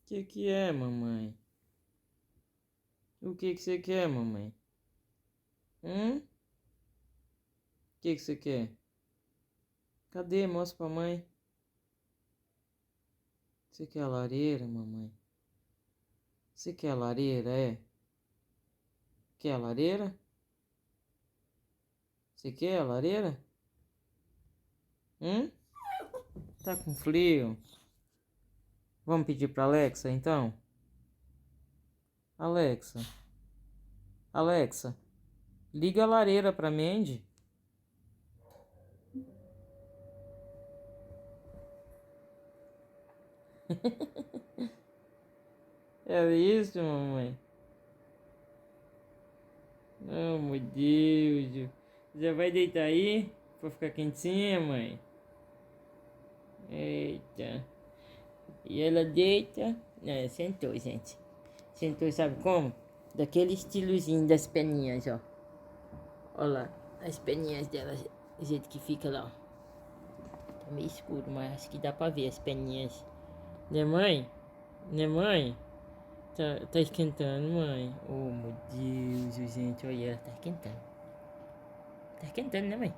Que é, mamãe? O que você quer, mamãe? O que você quer? Cadê? Mostra pra mãe. Você quer a lareira, mamãe? Você quer a lareira, é? Quer a lareira? Você quer a lareira? Hum? Tá com frio? Vamos pedir pra Alexa, então? Alexa, Alexa, liga a lareira pra Mandy. É isso, mamãe? Oh, meu Deus. Já vai deitar aí? Pra ficar quentinha, mãe? Eita. E ela deita. É, sentou, gente. Sentou, sabe como? Daquele estilozinho das peninhas, ó. Olha lá, as peninhas dela, do jeito que fica lá, ó. Tá meio escuro, mas acho que dá pra ver as peninhas. Né, mãe? Né, mãe? Tá esquentando, mãe. Oh, meu Deus, gente, olha, ela tá esquentando. Tá esquentando, né, mãe?